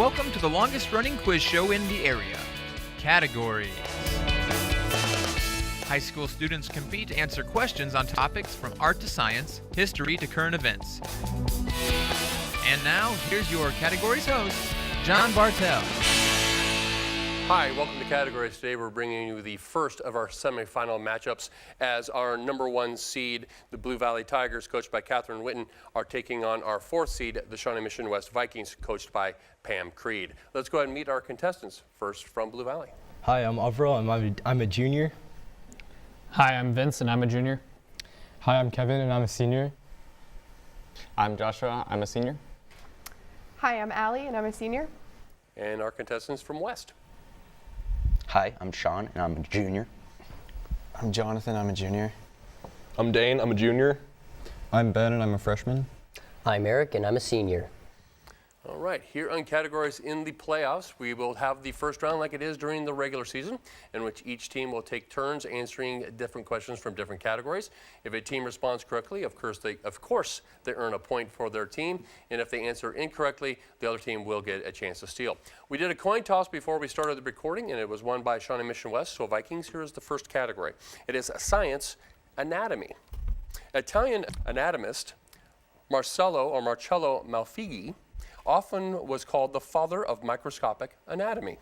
Welcome to the longest running quiz show in the area. Categories. High school students compete to answer questions on topics from art to science, history to current events. And now, here's your categories host, John Bartell. Hi, welcome to Categories. Today we're bringing you the first of our semifinal matchups as our number 1 seed, the Blue Valley Tigers, coached by Catherine Witten, are taking on our 4th seed, the Shawnee Mission West Vikings, coached by Pam Creed. Let's go ahead and meet our contestants. First from Blue Valley. Hi, I'm Avril, and I'm a junior. Hi, I'm Vince, and I'm a junior. Hi, I'm Kevin, and I'm a senior. I'm Joshua, I'm a senior. Hi, I'm Allie, and I'm a senior. And our contestants from West. Hi, I'm Sean, and I'm a junior. I'm Jonathan, I'm a junior. I'm Dane, I'm a junior. I'm Ben, and I'm a freshman. I'm Eric, and I'm a senior. All right, here on Categories in the playoffs, we will have the first round like it is during the regular season, in which each team will take turns answering different questions from different categories. If a team responds correctly, of course they earn a point for their team, and if they answer incorrectly, the other team will get a chance to steal. We did a coin toss before we started the recording, and it was won by Shawnee Mission West, so Vikings. Here is the first category. It is science anatomy. Italian anatomist Marcello Malfighi often was called the father of microscopic anatomy.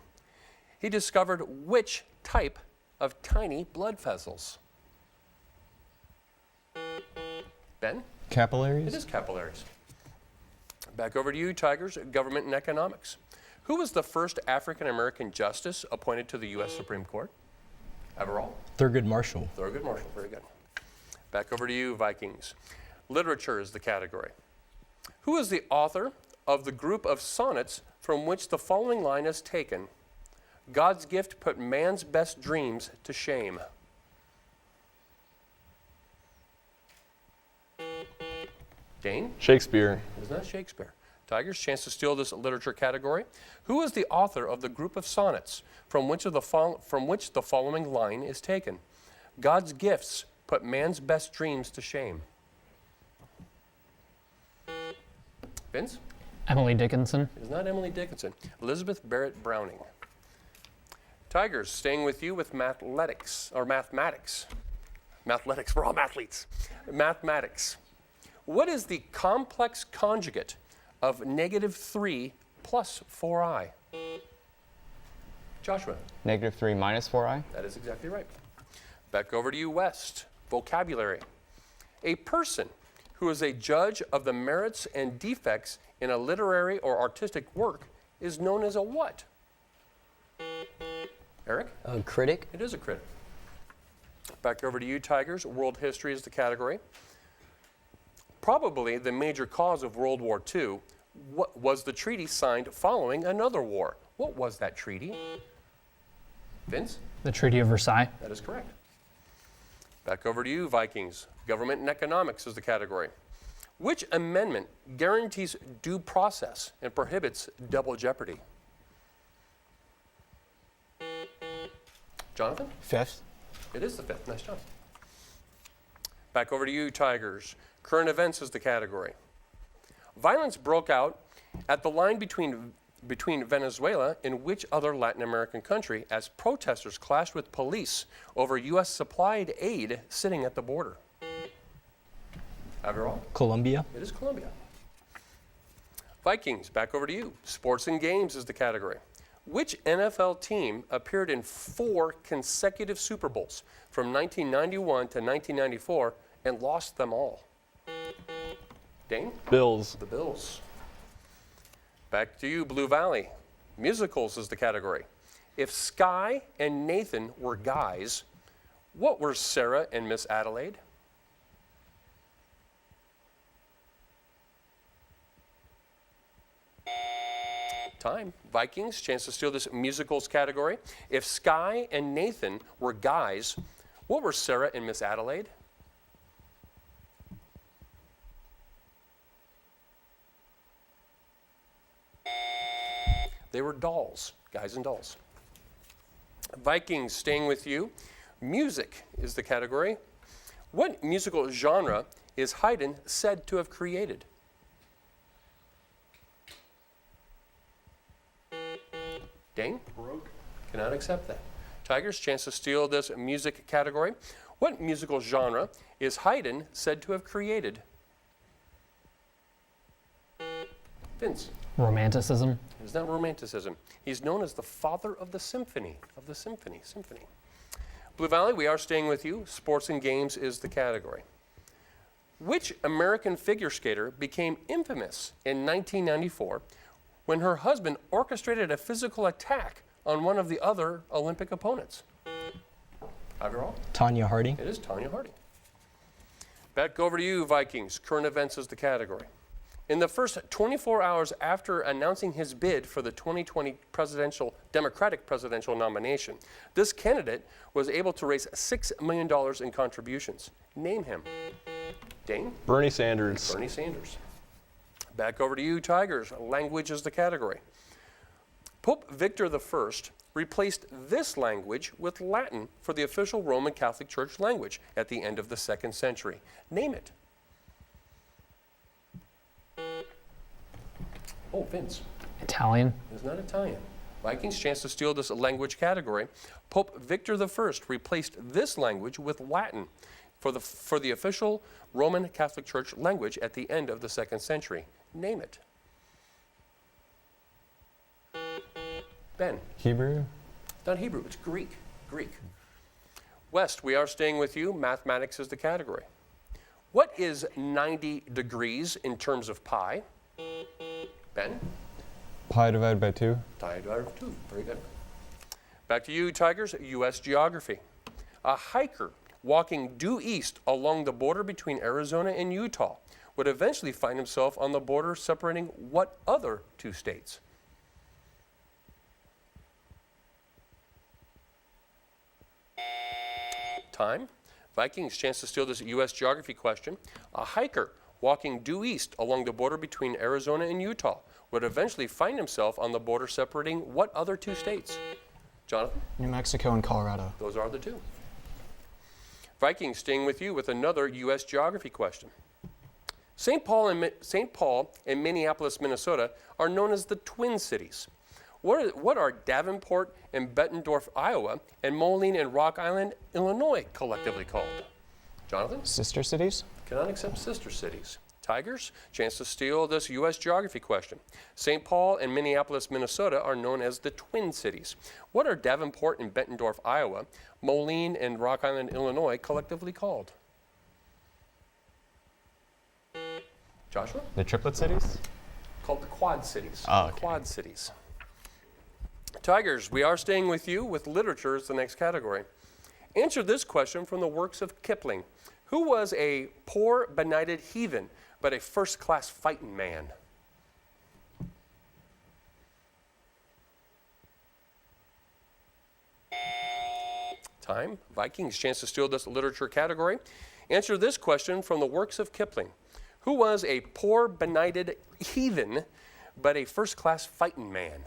He discovered which type of tiny blood vessels? Ben? Capillaries? It is capillaries. Back over to you, Tigers, government and economics. Who was the first African-American justice appointed to the U.S. Supreme Court? Everall? Thurgood Marshall. Thurgood Marshall, very good. Back over to you, Vikings. Literature is the category. Who is the author of the group of sonnets from which the following line is taken? God's gift put man's best dreams to shame. Dane? Shakespeare. It is not Shakespeare. Tigers, chance to steal this literature category. Who is the author of the group of sonnets from which the following line is taken? God's gifts put man's best dreams to shame. Vince? Emily Dickinson. It is not Emily Dickinson. Elizabeth Barrett Browning. Tigers, staying with you with mathematics. Mathletics, we're all mathletes. Mathematics. What is the complex conjugate of -3 plus 4i? Joshua. -3 minus 4i. That is exactly right. Back over to you, West. Vocabulary. A person who is a judge of the merits and defects in a literary or artistic work is known as a what? Eric? A critic. It is a critic. Back over to you, Tigers. World history is the category. Probably the major cause of World War II was the treaty signed following another war. What was that treaty? Vince? The Treaty of Versailles. That is correct. Back over to you, Vikings. Government and economics is the category. Which amendment guarantees due process and prohibits double jeopardy? Jonathan? 5th. It is the 5th. Nice job. Back over to you, Tigers. Current events is the category. Violence broke out at the line between Venezuela and which other Latin American country as protesters clashed with police over U.S. supplied aid sitting at the border? Everall? Colombia. It is Colombia. Vikings, back over to you. Sports and games is the category. Which NFL team appeared in 4 consecutive Super Bowls from 1991 to 1994 and lost them all? Dane? Bills. The Bills. Back to you, Blue Valley. Musicals is the category. If Sky and Nathan were guys, what were Sarah and Miss Adelaide? Time. Vikings, chance to steal this musicals category. If Sky and Nathan were guys, what were Sarah and Miss Adelaide? They were dolls, guys and dolls. Vikings, staying with you. Music is the category. What musical genre is Haydn said to have created? Dane? Cannot accept that. Tigers, chance to steal this music category. What musical genre is Haydn said to have created? Vince? Romanticism. It is not romanticism. He's known as the father of the symphony, symphony. Blue Valley, we are staying with you. Sports and games is the category. Which American figure skater became infamous in 1994 when her husband orchestrated a physical attack on one of the other Olympic opponents? Overall? Tanya Harding. It is Tanya Harding. Back over to you, Vikings. Current events is the category. In the first 24 hours after announcing his bid for the 2020 Democratic presidential nomination, this candidate was able to raise $6 million in contributions. Name him. Dane? Bernie Sanders. Bernie Sanders. Back over to you, Tigers. Language is the category. Pope Victor I replaced this language with Latin for the official Roman Catholic Church language at the end of the 2nd century. Name it. Oh, Vince. Italian. It's not Italian. Vikings, chance to steal this language category. Pope Victor I replaced this language with Latin for the official Roman Catholic Church language at the end of the 2nd century. Name it. Ben. Hebrew. It's not Hebrew, it's Greek. West, we are staying with you. Mathematics is the category. What is 90 degrees in terms of pi? Ben? Pi divided by 2. Pi divided by 2. Very good. Back to you, Tigers. U.S. geography. A hiker walking due east along the border between Arizona and Utah would eventually find himself on the border separating what other 2 states? Time. Vikings, chance to steal this U.S. geography question. A hiker walking due east along the border between Arizona and Utah would eventually find himself on the border separating what other 2 states? Jonathan? New Mexico and Colorado. Those are the 2. Vikings, staying with you with another U.S. geography question. St. Paul and Minneapolis, Minnesota are known as the Twin Cities. What are Davenport and Bettendorf, Iowa, and Moline and Rock Island, Illinois collectively called? Jonathan? Sister cities? Cannot accept sister cities. Tigers, chance to steal this U.S. geography question. St. Paul and Minneapolis, Minnesota are known as the Twin Cities. What are Davenport and Bettendorf, Iowa, Moline and Rock Island, Illinois collectively called? Joshua? The Triplet Cities? Called the Quad Cities. Oh, okay. Quad Cities. Tigers, we are staying with you with literature as the next category. Answer this question from the works of Kipling. Who was a poor, benighted heathen, but a first-class fighting man? Time. Vikings, chance to steal this literature category. Answer this question from the works of Kipling. Who was a poor, benighted heathen, but a first-class fighting man?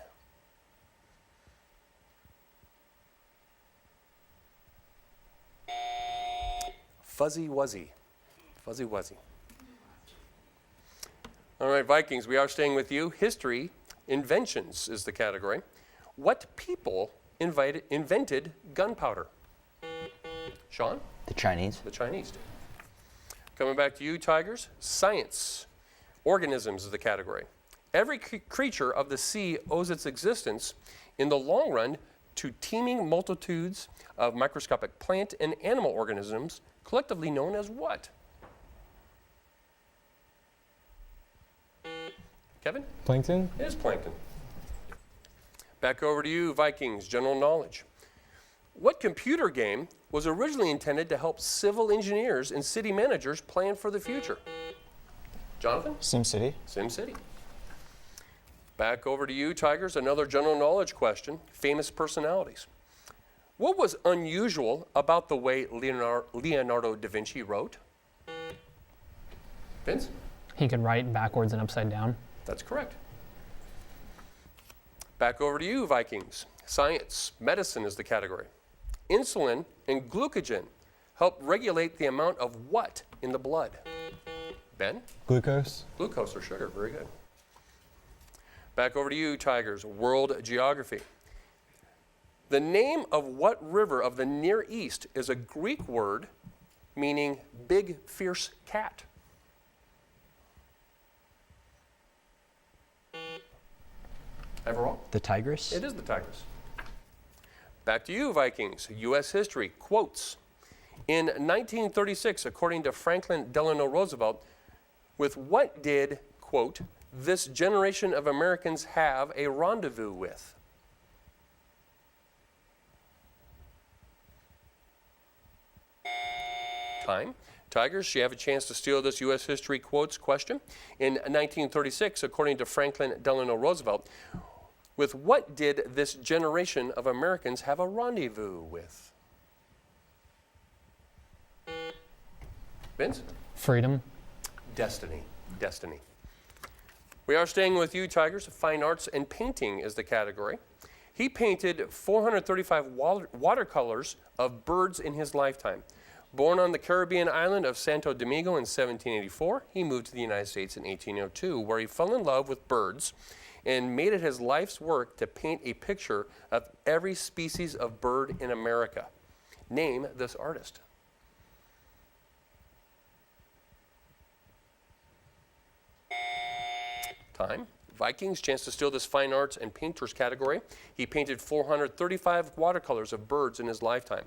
Fuzzy Wuzzy. Fuzzy Wuzzy. All right, Vikings, we are staying with you. History, inventions is the category. What people invented gunpowder? Sean? The Chinese. The Chinese did. Coming back to you, Tigers. Science, organisms is the category. Every creature of the sea owes its existence in the long run to teeming multitudes of microscopic plant and animal organisms, collectively known as what? Kevin? Plankton? It is plankton. Back over to you, Vikings, general knowledge. What computer game was originally intended to help civil engineers and city managers plan for the future? Jonathan? SimCity. SimCity. Back over to you, Tigers, another general knowledge question. Famous personalities. What was unusual about the way Leonardo da Vinci wrote? Vince? He could write backwards and upside down. That's correct. Back over to you, Vikings. Science, medicine is the category. Insulin and glucagon help regulate the amount of what in the blood? Ben? Glucose. Glucose or sugar, very good. Back over to you, Tigers. World geography. The name of what river of the Near East is a Greek word meaning big, fierce cat? Everall? The Tigris. It is the Tigris. Back to you, Vikings. U.S. history. Quotes. In 1936, according to Franklin Delano Roosevelt, with what did, quote, this generation of Americans have a rendezvous with? Time. Tigers, you have a chance to steal this U.S. history quotes question. In 1936, according to Franklin Delano Roosevelt, with what did this generation of Americans have a rendezvous with? Vince? Freedom. Destiny. Destiny. We are staying with you, Tigers. Fine arts and painting is the category. He painted 435 watercolors of birds in his lifetime. Born on the Caribbean island of Santo Domingo in 1784, he moved to the United States in 1802, where he fell in love with birds and made it his life's work to paint a picture of every species of bird in America. Name this artist. Time. Vikings, chance to steal this fine arts and painters category. He painted 435 watercolors of birds in his lifetime.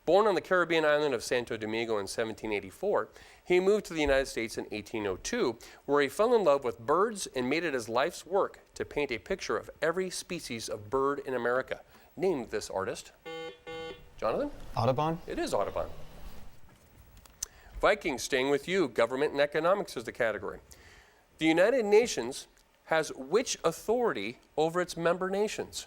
Born on the Caribbean island of Santo Domingo in 1784, he moved to the United States in 1802, where he fell in love with birds and made it his life's work to paint a picture of every species of bird in America. Name this artist. Jonathan? Audubon. It is Audubon. Vikings, staying with you. Government and economics is the category. The United Nations has which authority over its member nations?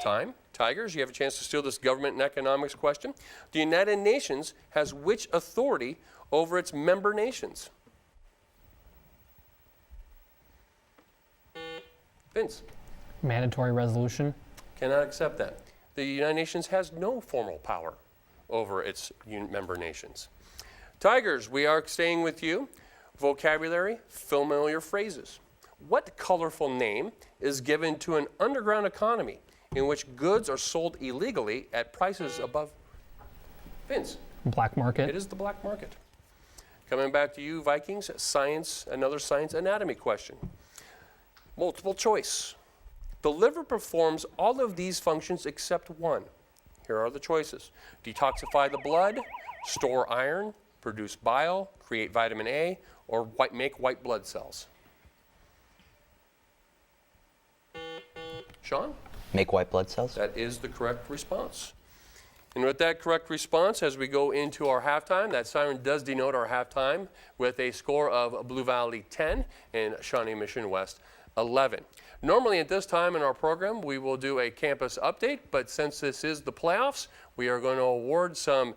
Time. Tigers, you have a chance to steal this government and economics question. The United Nations has which authority over its member nations? Vince? Mandatory resolution. Cannot accept that. The United Nations has no formal power over its member nations. Tigers, we are staying with you. Vocabulary, familiar phrases. What colorful name is given to an underground economy in which goods are sold illegally at prices above? Vince? Black market. It is the black market. Coming back to you, Vikings, science, another science anatomy question. Multiple choice. The liver performs all of these functions except one. Here are the choices. Detoxify the blood, store iron, produce bile, create vitamin A, or make white blood cells. Sean? Make white blood cells. That is the correct response. And with that correct response, as we go into our halftime, that siren does denote our halftime with a score of Blue Valley 10 and Shawnee Mission West 11. Normally at this time in our program, we will do a campus update, but since this is the playoffs, we are going to award some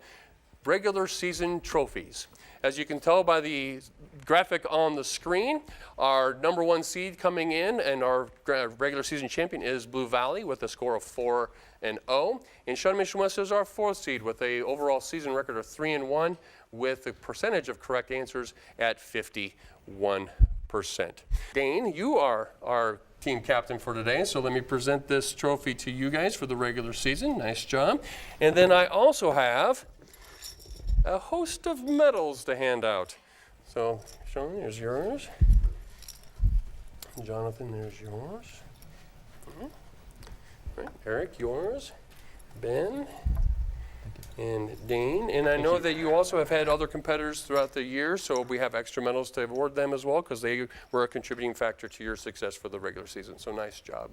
regular season trophies. As you can tell by the graphic on the screen, our number one seed coming in and our regular season champion is Blue Valley with a score of 4-0. And Shawnee Mission West is our fourth seed with an overall season record of 3-1 with the percentage of correct answers at 51%. Dane, you are our team captain for today, so let me present this trophy to you guys for the regular season. Nice job. And then I also have a host of medals to hand out. So, Sean, there's yours. Jonathan, there's yours. Right. Eric, yours. Ben. And Dane. And I know that you also have had other competitors throughout the year, so we have extra medals to award them as well because they were a contributing factor to your success for the regular season. So nice job.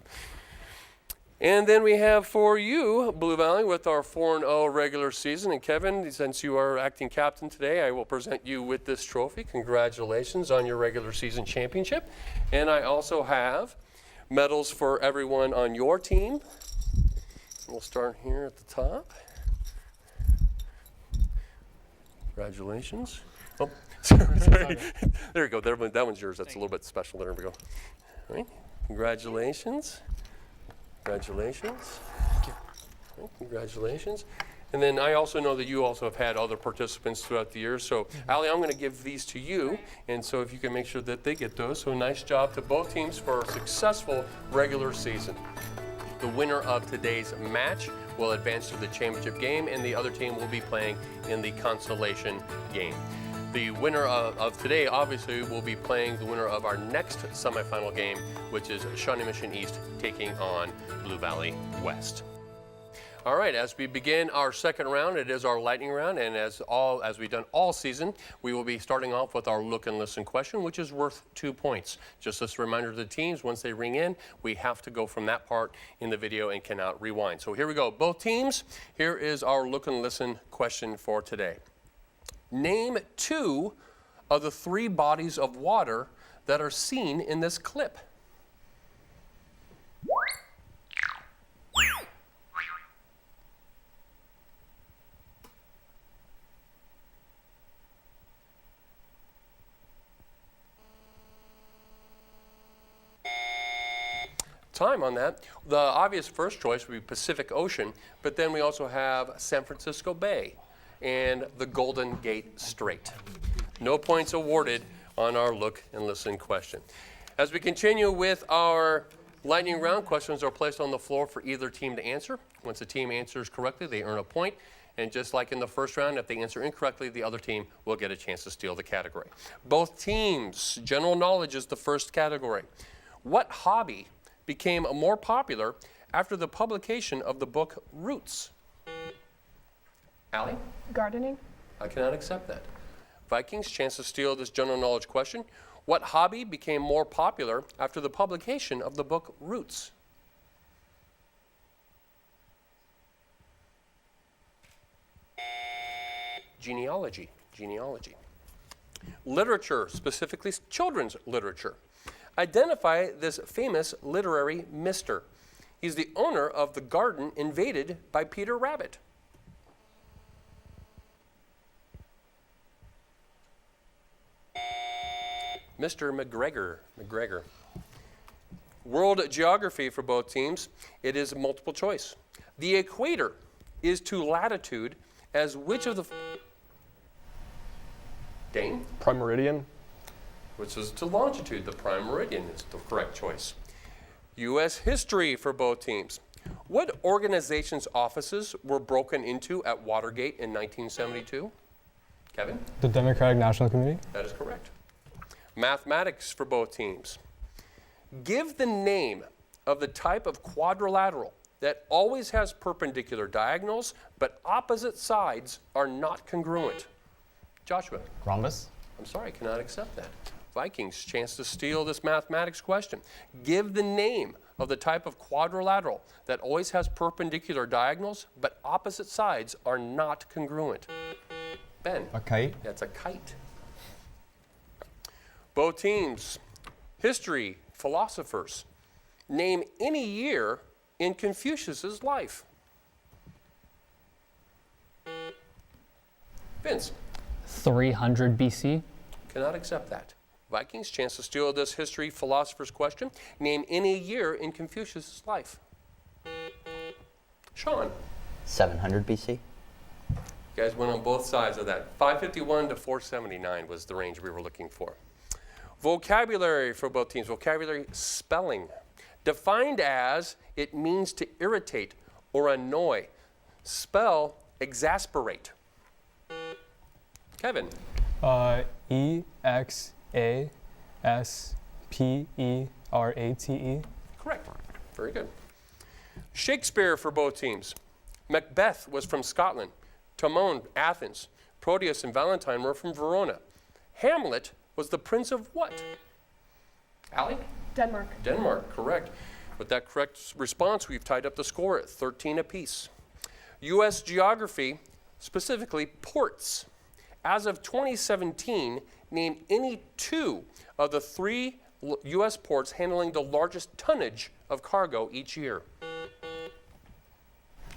And then we have for you, Blue Valley, with our 4-0 regular season. And Kevin, since you are acting captain today, I will present you with this trophy. Congratulations on your regular season championship. And I also have medals for everyone on your team. We'll start here at the top. Congratulations. Oh, sorry. There you go. That one's yours. That's a little bit special. There we go. All right. Congratulations. Congratulations. Thank you. Right. Congratulations. And then I also know that you also have had other participants throughout the years. So, Allie, I'm going to give these to you. And so if you can make sure that they get those. So nice job to both teams for a successful regular season. The winner of today's match will advance to the championship game, and the other team will be playing in the consolation game. The winner of today, obviously, will be playing the winner of our next semifinal game, which is Shawnee Mission East taking on Blue Valley West. All right, as we begin our second round, it is our lightning round, and as we've done all season, we will be starting off with our look and listen question, which is worth 2 points. Just as a reminder to the teams, once they ring in, we have to go from that part in the video and cannot rewind. So here we go. Both teams, here is our look and listen question for today. Name 2 of the 3 bodies of water that are seen in this clip. Time on that. The obvious first choice would be Pacific Ocean, but then we also have San Francisco Bay and the Golden Gate Strait. No points awarded on our look and listen question. As we continue with our lightning round, questions are placed on the floor for either team to answer. Once the team answers correctly, they earn a point. And just like in the first round, if they answer incorrectly, the other team will get a chance to steal the category. Both teams, general knowledge is the first category. What hobby became more popular after the publication of the book Roots? Allie? Gardening. I cannot accept that. Vikings, chance to steal this general knowledge question. What hobby became more popular after the publication of the book Roots? Genealogy. Literature, specifically children's literature. Identify this famous literary mister. He's the owner of the garden invaded by Peter Rabbit. Mr. McGregor. World geography for both teams. It is multiple choice. The equator is to latitude as which of the... Dane? Prime meridian. Which is to longitude. The prime meridian is the correct choice. U.S. history for both teams. What organization's offices were broken into at Watergate in 1972? Kevin? The Democratic National Committee. That is correct. Mathematics for both teams. Give the name of the type of quadrilateral that always has perpendicular diagonals, but opposite sides are not congruent. Joshua? Rhombus. I'm sorry, I cannot accept that. Vikings, chance to steal this mathematics question. Give the name of the type of quadrilateral that always has perpendicular diagonals, but opposite sides are not congruent. Ben? A kite. That's a kite. Both teams, history, philosophers. Name any year in Confucius's life. Vince? 300 BC. Cannot accept that. Vikings, chance to steal this history philosopher's question. Name any year in Confucius' life. Sean? 700 BC. You guys went on both sides of that. 551 to 479 was the range we were looking for. Vocabulary for both teams. Vocabulary spelling. Defined as it means to irritate or annoy. Spell exasperate. Kevin? EXASPERATE. Correct. Very good. Shakespeare for both teams. Macbeth was from Scotland. Timon, Athens. Proteus and Valentine were from Verona. Hamlet was the prince of what? Allie? Denmark. Denmark, correct. With that correct response, we've tied up the score at 13 apiece. U.S. geography, specifically ports. As of 2017, name any 2 of the 3 U.S. ports handling the largest tonnage of cargo each year.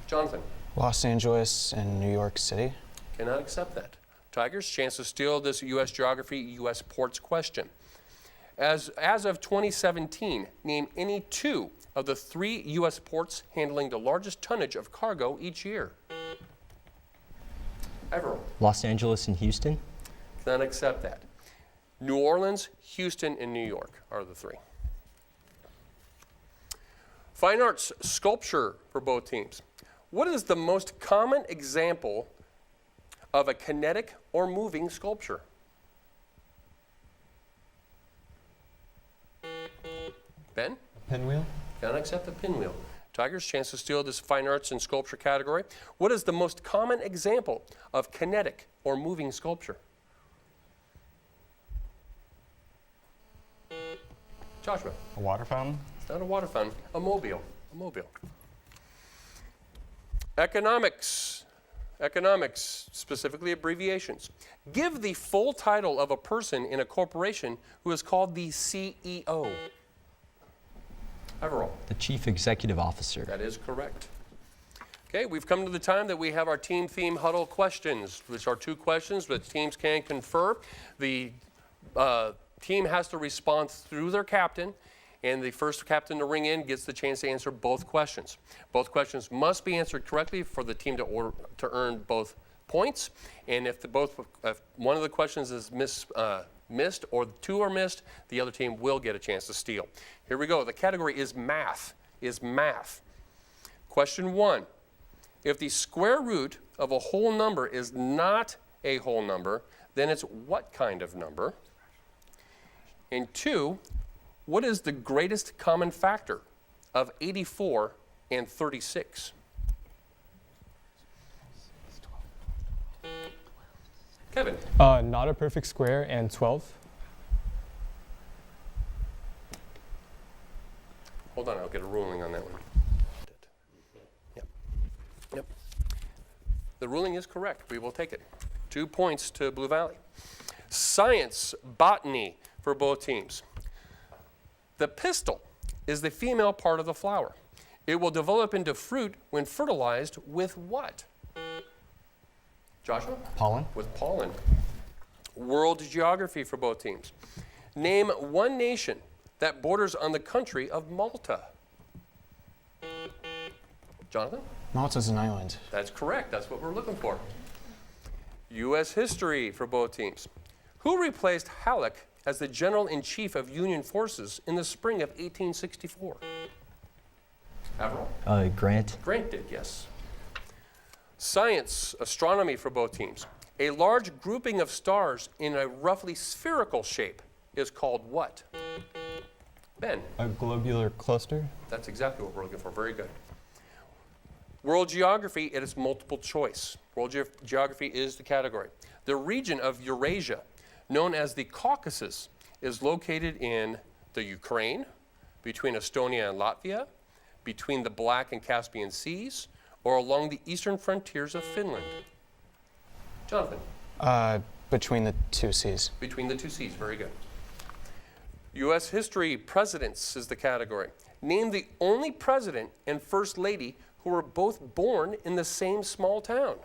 Jonathan? Los Angeles and New York City. Cannot accept that. Tigers, chance to steal this U.S. geography, U.S. ports question. As of 2017, name any 2 of the 3 U.S. ports handling the largest tonnage of cargo each year. Everett. Los Angeles and Houston. Cannot accept that. New Orleans, Houston, and New York are the three. Fine arts, sculpture for both teams. What is the most common example of a kinetic or moving sculpture? Ben? Pinwheel. Cannot accept the pinwheel. Tigers, chance to steal this fine arts and sculpture category. What is the most common example of kinetic or moving sculpture? Joshua? A water fountain? It's not a water fountain, a mobile. A mobile. Economics. Economics, specifically abbreviations. Give the full title of a person in a corporation who is called the CEO. Everall. The Chief Executive Officer. That is correct. Okay, we've come to the time that we have our team theme huddle questions, which are 2 questions that teams can confer. The team has to respond through their captain, and the first captain to ring in gets the chance to answer both questions. Both questions must be answered correctly for the team to earn both points, and if one of the questions is missed or 2 are missed, the other team will get a chance to steal. Here we go. The category is math. Question 1. If the square root of a whole number is not a whole number, then it's what kind of number? And 2, what is the greatest common factor of 84 and 36? Kevin? Not a perfect square and 12. Hold on, I'll get a ruling on that one. Yep. The ruling is correct. We will take it. 2 points to Blue Valley. Science, botany for both teams. The pistil is the female part of the flower. It will develop into fruit when fertilized with what? Joshua? Pollen. With pollen. World geography for both teams. Name one nation that borders on the country of Malta. Jonathan? Malta's an island. That's correct. That's what we're looking for. U.S. history for both teams. Who replaced Halleck as the General-in-Chief of Union forces in the spring of 1864? Averell? Grant. Grant did, yes. Science, astronomy for both teams. A large grouping of stars in a roughly spherical shape is called what? Ben? A globular cluster. That's exactly what we're looking for. Very good. World geography, it is multiple choice. World geography is the category. The region of Eurasia, known as the Caucasus, is located in the Ukraine, between Estonia and Latvia, between the Black and Caspian Seas, or along the eastern frontiers of Finland. Jonathan? Between the 2 seas. Between the 2 seas, very good. U.S. history, presidents is the category. Name the only president and first lady who were both born in the same small town.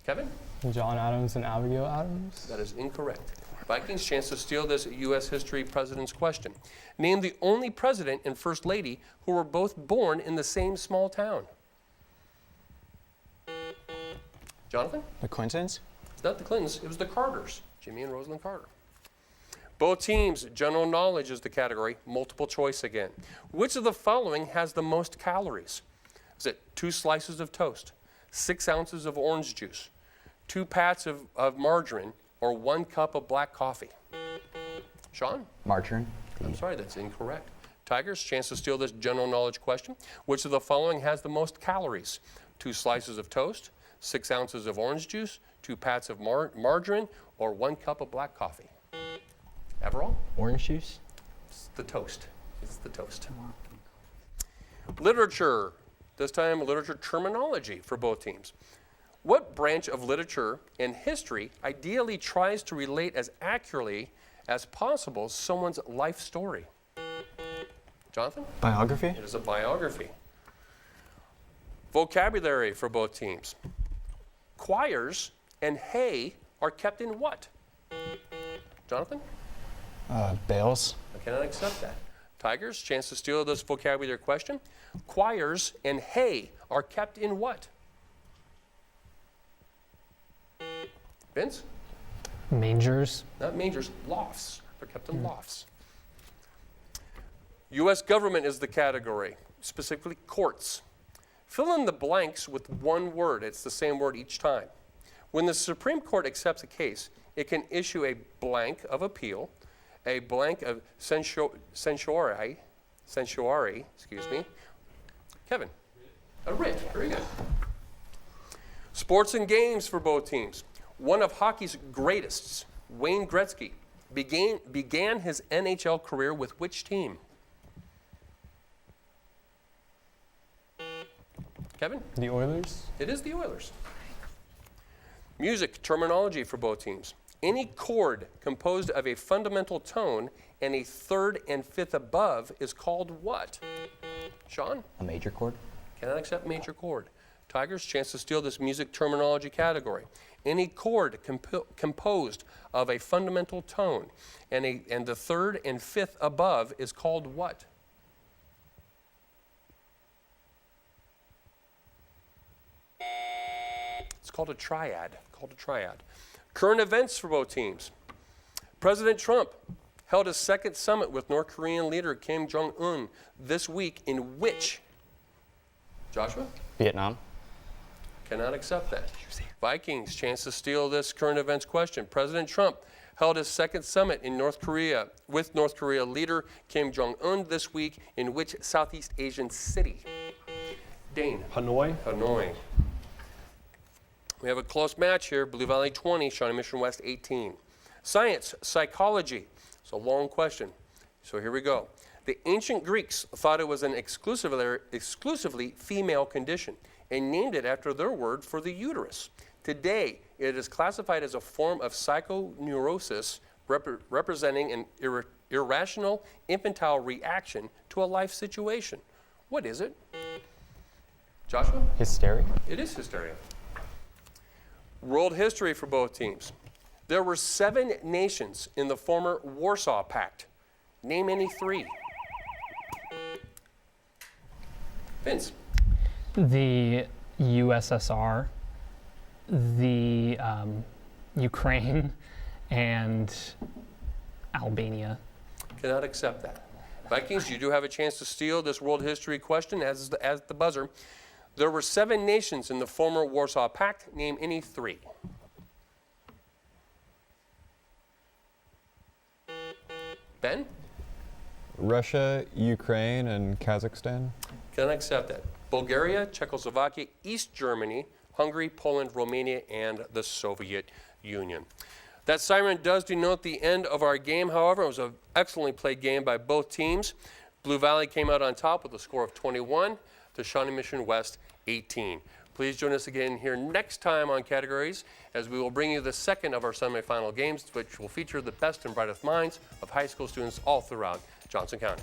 Kevin? John Adams and Abigail Adams. That is incorrect. Vikings chance to steal this U.S. history president's question. Name the only president and first lady who were both born in the same small town. Jonathan? The Clintons? It's not the Clintons, it was the Carters, Jimmy and Rosalind Carter. Both teams, general knowledge is the category, multiple choice again. Which of the following has the most calories? Is it 2 slices of toast, 6 ounces of orange juice, 2 pats of margarine, or 1 cup of black coffee? Sean? Margarine. I'm sorry, that's incorrect. Tigers, chance to steal this general knowledge question. Which of the following has the most calories? 2 slices of toast, 6 ounces of orange juice, 2 pats of margarine, or 1 cup of black coffee? Everall? Orange juice. It's the toast. It's the toast. Literature. This time, literature terminology for both teams. What branch of literature and history ideally tries to relate as accurately as possible someone's life story? Jonathan? Biography? It is a biography. Vocabulary for both teams. Choirs and hay are kept in what? Jonathan? Bales. I cannot accept that. Tigers, chance to steal this vocabulary question. Choirs and hay are kept in what? Vince? Mangers. Not mangers, lofts. They're kept in lofts. U.S. government is the category, specifically courts. Fill in the blanks with one word. It's the same word each time. When the Supreme Court accepts a case, it can issue a blank of appeal, a blank of certiorari, Kevin, a writ, very good. Sports and games for both teams. One of hockey's greatest, Wayne Gretzky, began his NHL career with which team? Kevin? The Oilers. It is the Oilers. Music terminology for both teams. Any chord composed of a fundamental tone and a third and fifth above is called what? Sean? A major chord. Cannot accept major chord. Tigers, chance to steal this music terminology category. Any chord composed of a fundamental tone and the third and fifth above is called what? It's called a triad. Current events for both teams. President Trump held a second summit with North Korean leader Kim Jong-un this week in which? Joshua? Vietnam. Cannot accept that. Vikings, chance to steal this current events question. President Trump held his second summit in North Korea with North Korea leader Kim Jong-un this week in which Southeast Asian city? Dane? Hanoi. We have a close match here. Blue Valley 20, Shawnee Mission West 18. Science, psychology. It's a long question. So here we go. The ancient Greeks thought it was an exclusively female condition and named it after their word for the uterus. Today, it is classified as a form of psychoneurosis representing an irrational infantile reaction to a life situation. What is it? Joshua? Hysteria. It is hysteria. World history for both teams. There were 7 nations in the former Warsaw Pact. Name any 3. Vince. The USSR, the Ukraine, and Albania. Cannot accept that. Vikings, you do have a chance to steal this world history question as the buzzer. There were 7 nations in the former Warsaw Pact. Name any 3. Ben? Russia, Ukraine, and Kazakhstan. Cannot accept that. Bulgaria, Czechoslovakia, East Germany, Hungary, Poland, Romania, and the Soviet Union. That siren does denote the end of our game, however. It was an excellently played game by both teams. Blue Valley came out on top with a score of 21 to Shawnee Mission West 18. Please join us again here next time on Categories as we will bring you the second of our semifinal games, which will feature the best and brightest minds of high school students all throughout Johnson County.